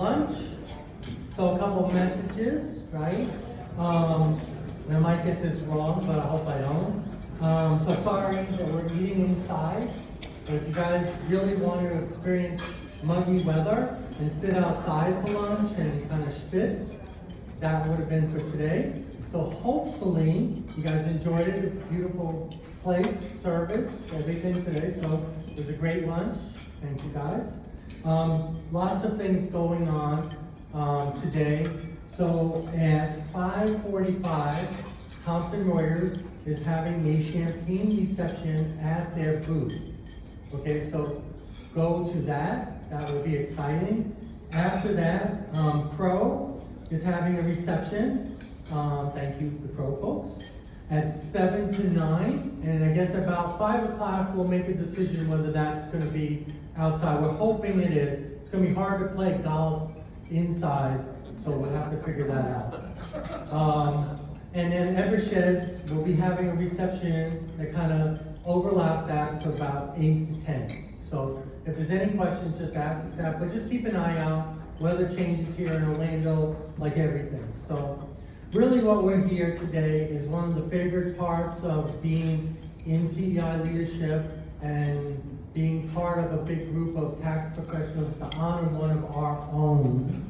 lunch. So a couple messages, right? I might get this wrong, but I hope I don't. So sorry that we're eating inside. But if you guys really want to experience muggy weather and sit outside for lunch and kind of schwitz, that would have been for today. So hopefully you guys enjoyed it. A beautiful place, service, everything today. So it was a great lunch. Thank you guys. Lots of things going on today. So at 5:45, Thomson Reuters is having a champagne reception at their booth. Okay, so go to that. That will be exciting. After that, Pro is having a reception. Thank you, the Pro folks. At 7 to 9, and I guess about 5 o'clock we'll make a decision whether that's going to be outside. We're hoping it is. It's going to be hard to play golf inside, so we'll have to figure that out. And then Eversheds will be having a reception that kind of overlaps that to about 8 to 10. So if there's any questions, just ask the staff, but just keep an eye out. Weather changes here in Orlando, like everything. So really what we're here today is one of the favorite parts of being in TEI leadership and being part of a big group of tax professionals to honor one of our own.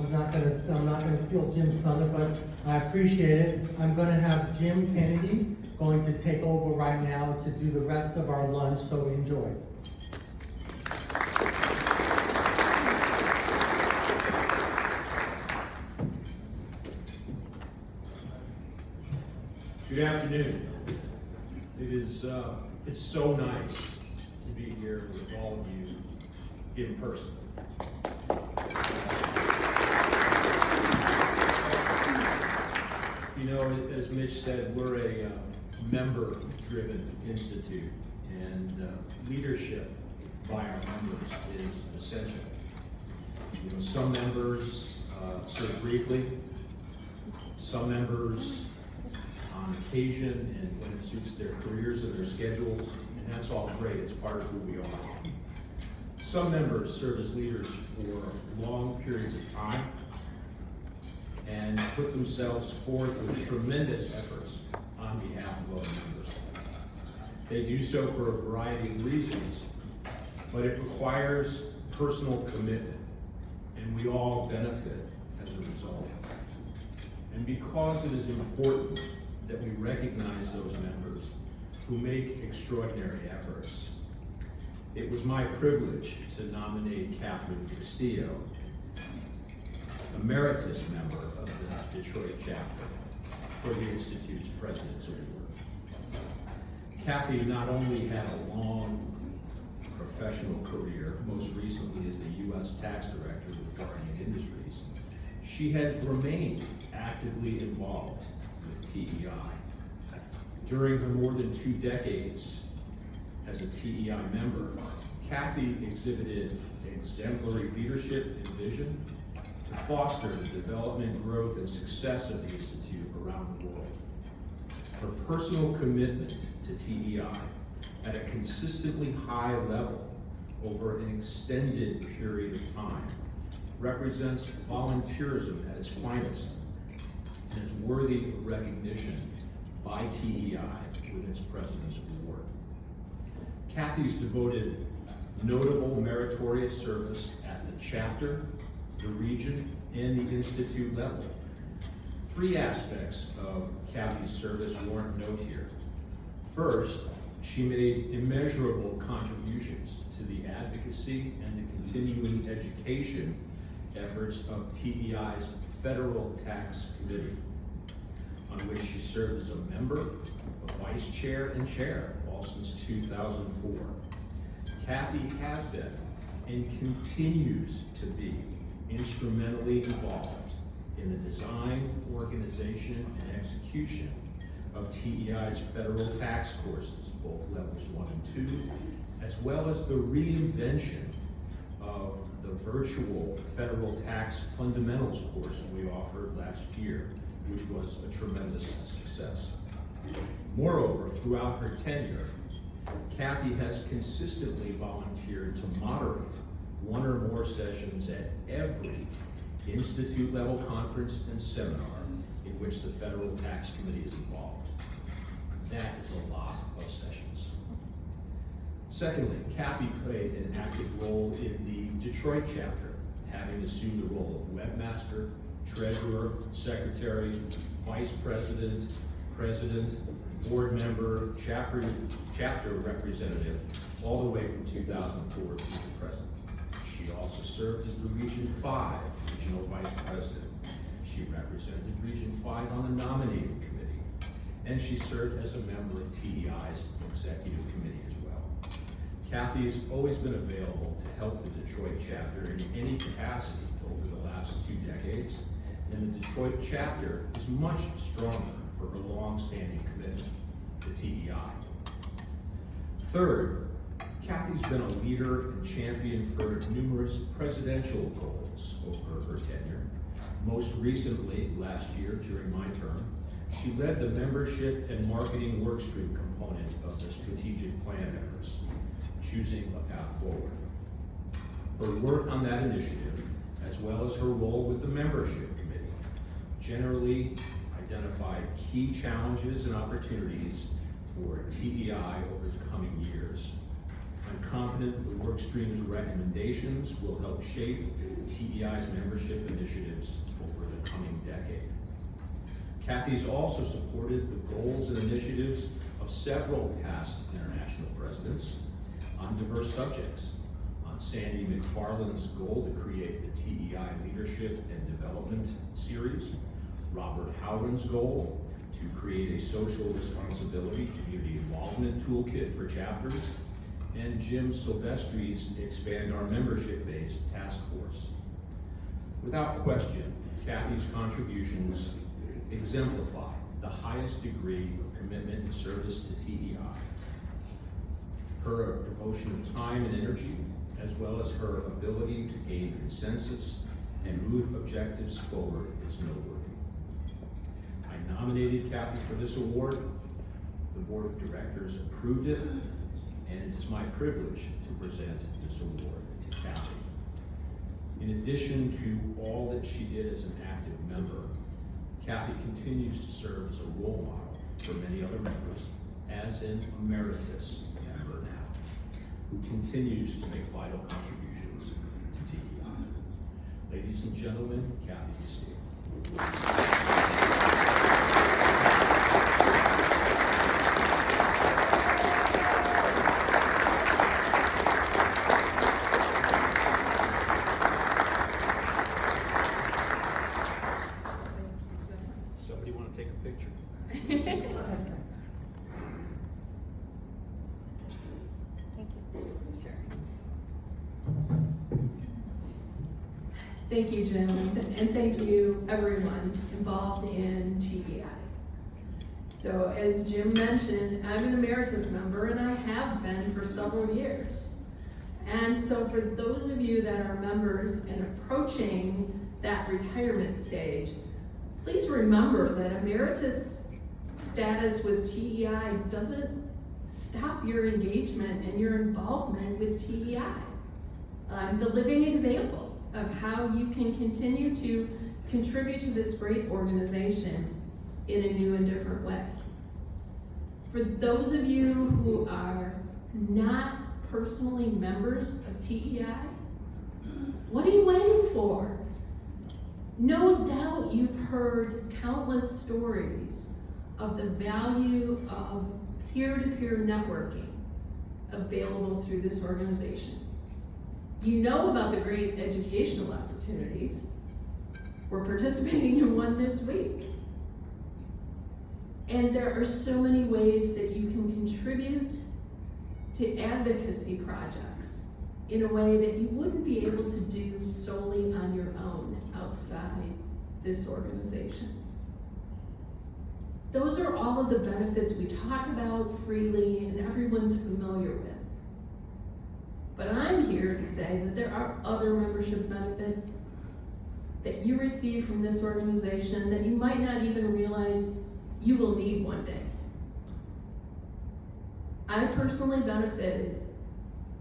I'm not gonna steal Jim's thunder, but I appreciate it. I'm gonna have Jim Kennedy going to take over right now to do the rest of our lunch, so enjoy. Good afternoon. It's so nice to be here with all of you in person. You know, as Mitch said, we're a member-driven institute, and leadership by our members is essential. You know, some members serve briefly, some members on occasion and when it suits their careers and their schedules, and that's all great. It's part of who we are. Some members serve as leaders for long periods of time and put themselves forth with tremendous efforts on behalf of other members. They do so for a variety of reasons, but it requires personal commitment, and we all benefit as a result. And because it is important that we recognize those members who make extraordinary efforts, it was my privilege to nominate Catherine Castillo, emeritus member of the Detroit chapter, for the Institute's President's Award. Kathy not only had a long professional career, most recently as the U.S. Tax Director with Guardian Industries, she has remained actively involved with TEI. During her more than 2 decades as a TEI member, Kathy exhibited exemplary leadership and vision to foster the development, growth, and success of the Institute around the world. Her personal commitment to TEI at a consistently high level over an extended period of time represents volunteerism at its finest and is worthy of recognition by TEI with its President's Award. Kathy's devoted notable meritorious service at the chapter, the region, and the institute level. 3 aspects of Kathy's service warrant note here. First, she made immeasurable contributions to the advocacy and the continuing education efforts of TEI's Federal Tax Committee, on which she served as a member, a vice chair, and chair, all since 2004. Kathy has been and continues to be instrumentally involved in the design, organization, and execution of TEI's federal tax courses, both levels 1 and 2, as well as the reinvention of the virtual federal tax fundamentals course we offered last year, which was a tremendous success. Moreover, throughout her tenure, Kathy has consistently volunteered to moderate one or more sessions at every institute level conference and seminar in which the Federal Tax Committee is involved. That is a lot of sessions. Secondly, Kathy played an active role in the Detroit chapter, having assumed the role of webmaster, treasurer, secretary, vice president, president, board member, chapter representative, all the way from 2004 through the present. She also served as the Region 5 Regional Vice President. She represented Region 5 on the nominating committee, and she served as a member of TEI's executive committee as well. Kathy has always been available to help the Detroit chapter in any capacity over the last 2 decades, and the Detroit chapter is much stronger for her long-standing commitment to TEI. Third, Kathy's been a leader and champion for numerous presidential goals over her tenure. Most recently, last year during my term, she led the membership and marketing workstream component of the strategic plan efforts, choosing a path forward. Her work on that initiative, as well as her role with the membership committee, generally identified key challenges and opportunities for TEI over the coming years. I'm confident that the workstream's recommendations will help shape TEI's membership initiatives over the coming decade. Kathy's also supported the goals and initiatives of several past international presidents on diverse subjects, on Sandy McFarland's goal to create the TEI Leadership and Development Series, Robert Howden's goal to create a social responsibility community involvement toolkit for chapters, and Jim Silvestri's Expand Our Membership Base task force. Without question, Kathy's contributions exemplify the highest degree of commitment and service to TEI. Her devotion of time and energy, as well as her ability to gain consensus and move objectives forward, is noteworthy. I nominated Kathy for this award. The board of directors approved it, and it is my privilege to present this award to Kathy. In addition to all that she did as an active member, Kathy continues to serve as a role model for many other members as an emeritus member now, who continues to make vital contributions to TEI. Ladies and gentlemen, Kathy Castillo. Somebody want to take a picture? Thank you. Sure. Thank you, Jim, and thank you everyone involved in TEI. So as Jim mentioned, I'm an emeritus member and I have been for several years. And so for those of you that are members and approaching that retirement stage, please remember that emeritus status with TEI doesn't stop your engagement and your involvement with TEI. I'm the living example of how you can continue to contribute to this great organization in a new and different way. For those of you who are not personally members of TEI, what are you waiting for? No doubt you've heard countless stories of the value of peer-to-peer networking available through this organization. You know about the great educational opportunities. We're participating in one this week. And there are so many ways that you can contribute to advocacy projects in a way that you wouldn't be able to do solely on your own outside this organization. Those are all of the benefits we talk about freely and everyone's familiar with. But I'm here to say that there are other membership benefits that you receive from this organization that you might not even realize you will need one day. I personally benefited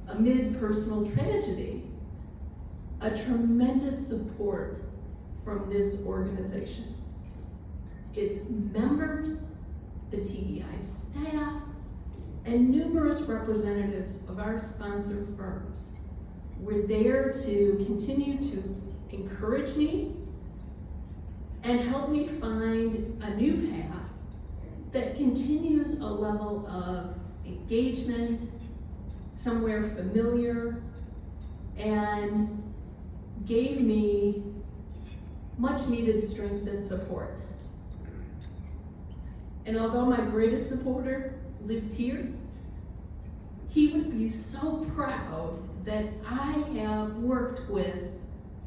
amid personal tragedy a tremendous support from this organization. Its members, the TEI staff, and numerous representatives of our sponsor firms were there to continue to encourage me and help me find a new path that continues a level of engagement, somewhere familiar, and gave me much needed strength and support. And although my greatest supporter lives here, he would be so proud that I have worked with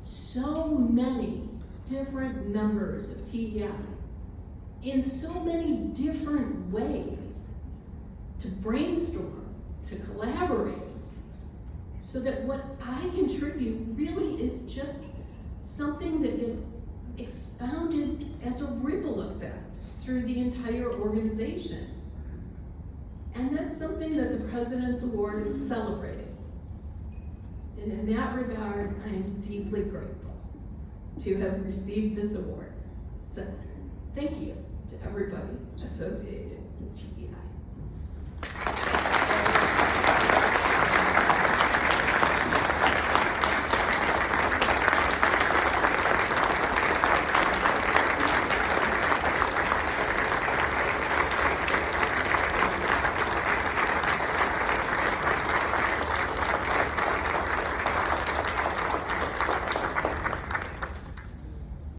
so many different members of TEI in so many different ways to brainstorm, to collaborate, so that what I contribute really is just something that gets expounded as a ripple effect through the entire organization. And that's something that the President's Award is celebrating. And in that regard, I am deeply grateful to have received this award. So, thank you to everybody associated with TEI.